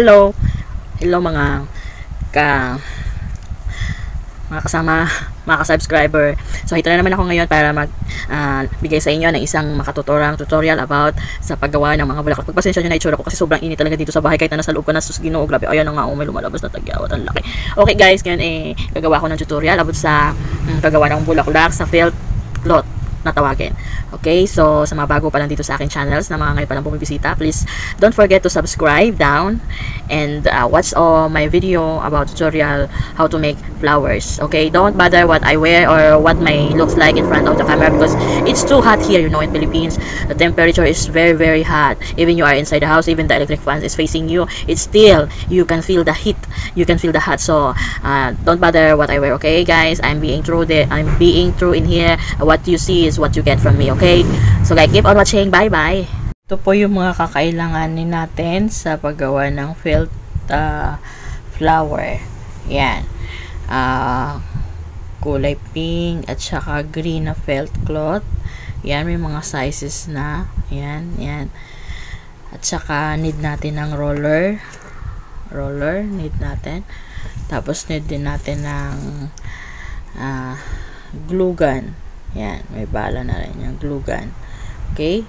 Hello. Hello ka mga kasama, mga ka-subscriber. So, ito na naman ako ngayon para bigay sa inyo ng isang makatutorang tutorial about sa paggawa ng mga bulaklak. Pagpasensya nyo na itsura ko kasi sobrang init talaga dito sa bahay kahit na nasa loob ko na sus Ginoo, grabe. Ayan na nga, may lumalabas na tagyawat, ang laki. Okay guys, ngayon gagawa ko ng tutorial about sa paggawa ng bulaklak sa felt cloth na tawagin. Okay, so sa mga bago pa lang dito sa akin channels na mga ngayon pa lang bumibisita, please don't forget to subscribe down and watch all my video about tutorial how to make flowers. Okay, don't bother what I wear or what my looks like in front of the camera because it's too hot here, you know, in Philippines. The temperature is very hot. Even you are inside the house, even the electric fan is facing you, it's still, you can feel the heat, you can feel the hot. So don't bother what I wear. Okay guys, I'm being true in here. What you see is what you get from me. Okay, so guys, keep on watching. Bye bye. Ito po yung mga kakailanganin natin sa paggawa ng felt flower. Yan, kulay pink at saka green na felt cloth. Yan, may mga sizes na. Yan. At saka need natin ng roller need natin. Tapos need din natin ng glue gun. Yan, may bala na rin yung glue gun. Okay?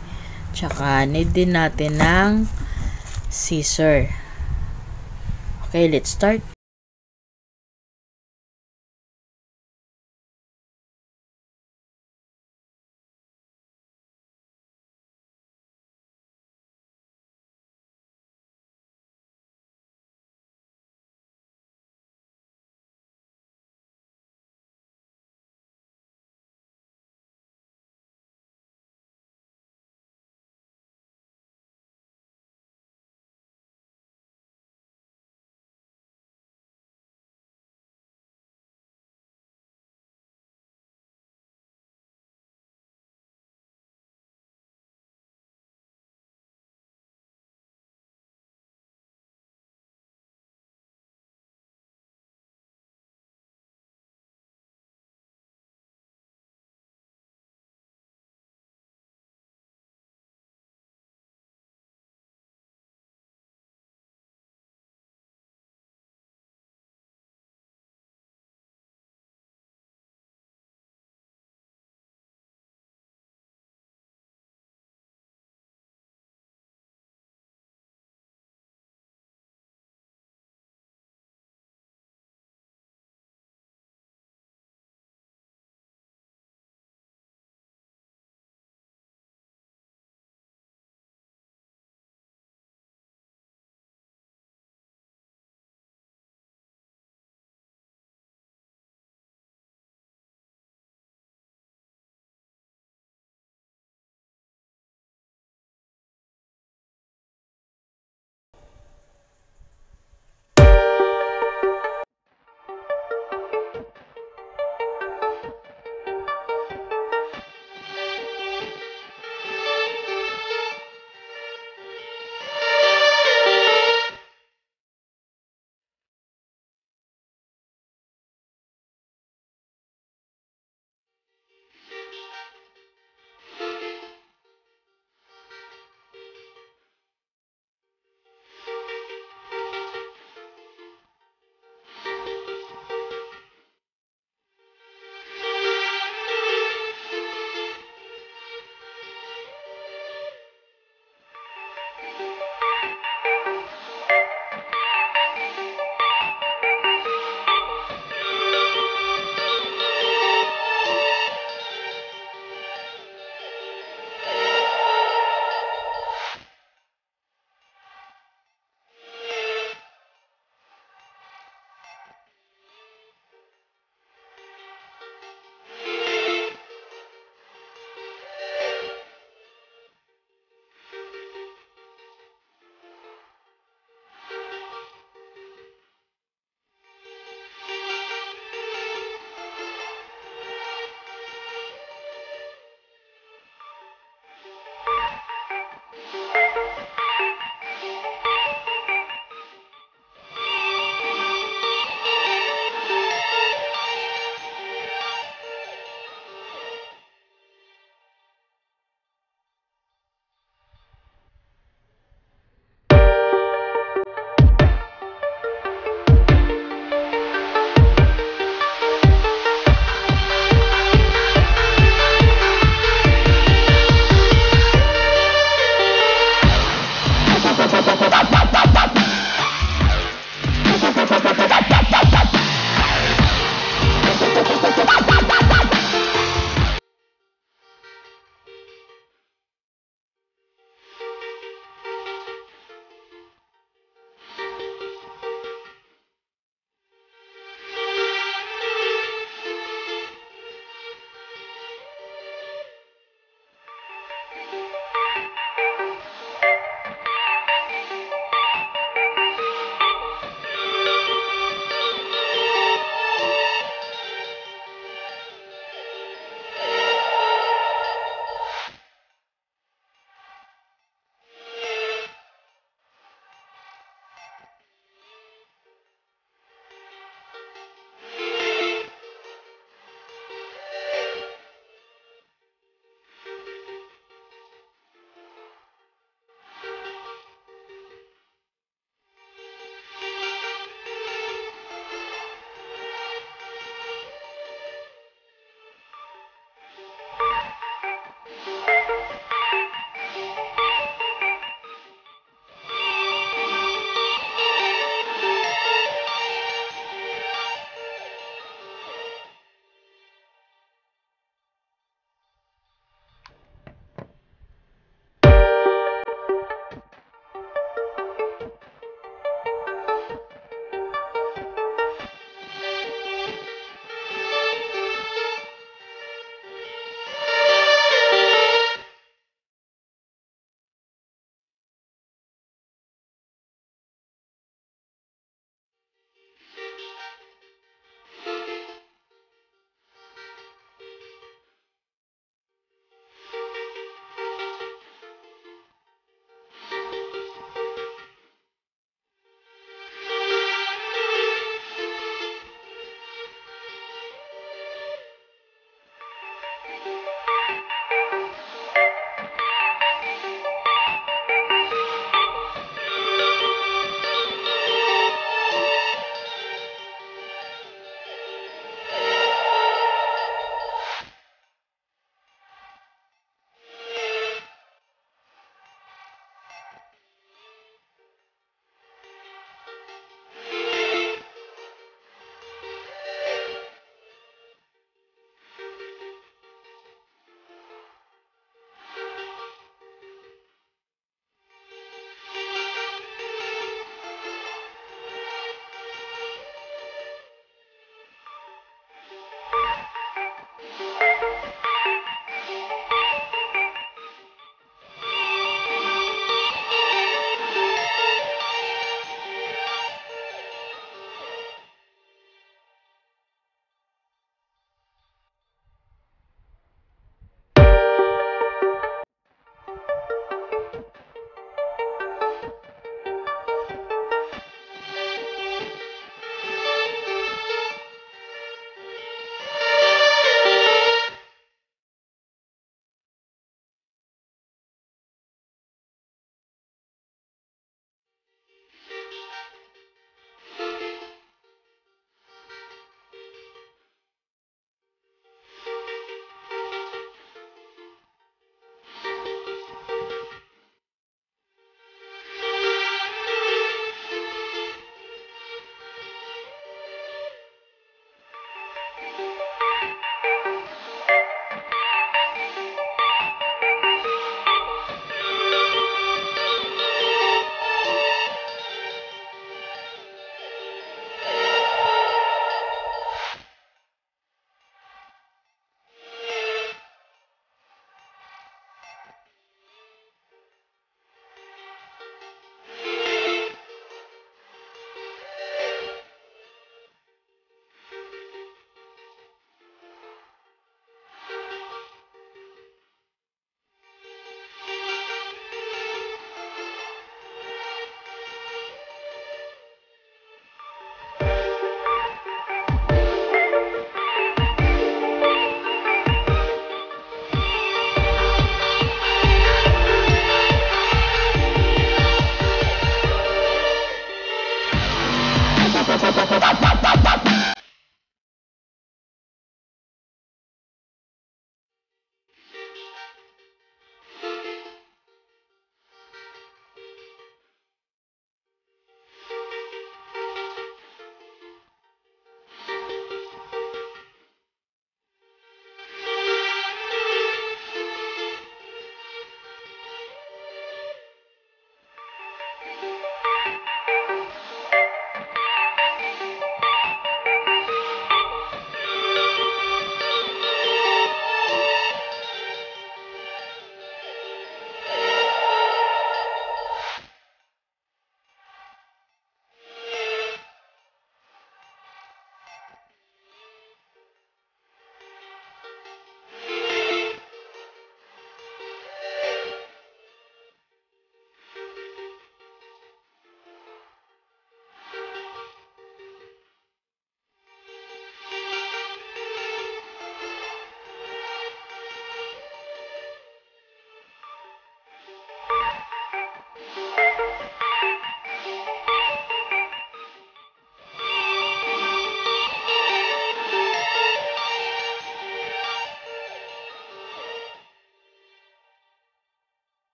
Tsaka need din natin ng scissor. Okay, let's start.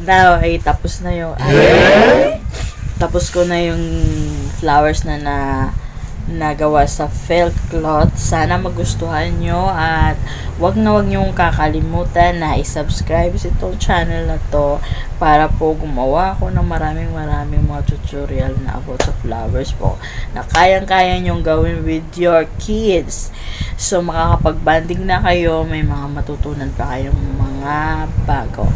now ay tapos na yung tapos ko na yung flowers na nagawa sa felt cloth. Sana magustuhan nyo at wag nyo kakalimutan na i-subscribe sa itong channel na to para po gumawa ako ng maraming mga tutorial na about sa flowers po na kayang-kaya nyong gawin with your kids. So makakapag-banding na kayo, may mga matutunan pa kayong mga bago.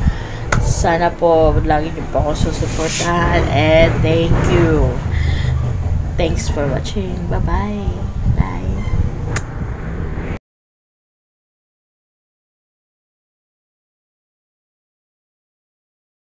Sana po lagi niyo po ako susuportahan and thank you. Thanks for watching. Bye-bye. Bye.